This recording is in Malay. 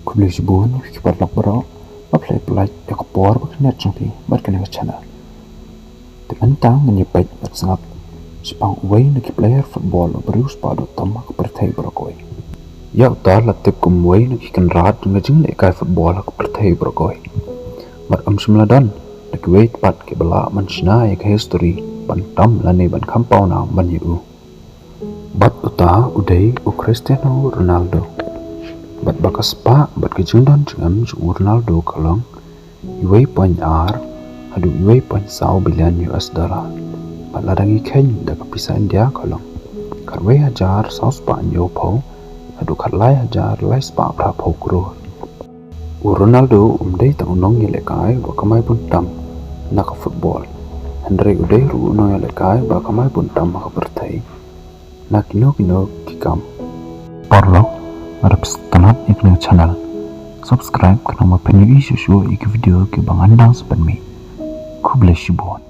Kublisibun kiparlak baro apply polite yakapor baknet jongti barkan channel. Temantang ngepet batsangap sepang way nagi player football berius padu tamak perthai berokoi. Ya utar latip kumway nagi kenrat ngajing lekai football perthai berokoi. Mat semladan nagi way tepat ke bela mansna yak history bantam lane ban kampau na ban yu. Bat uta udai u Cristiano Ronaldo. Bat bakas pa bat kejundan jengam jung Ronaldo kalong $1.R adu $1.1 billion bat ladangi Kenya da kapisa India kalong karwe hajar saus pa anyo po adu karlai hajar lai spa pra po kuro Ronaldo umdai tang unong yelekai wa kamai pun tam naka football Andre udai ru uno yelekai wa kamai pun tam maka bertai nak kino kikam parlo Harap setanat ikut channel subscribe karena mapenyu isu-isu video ke bang andang seperti ku bless you bon.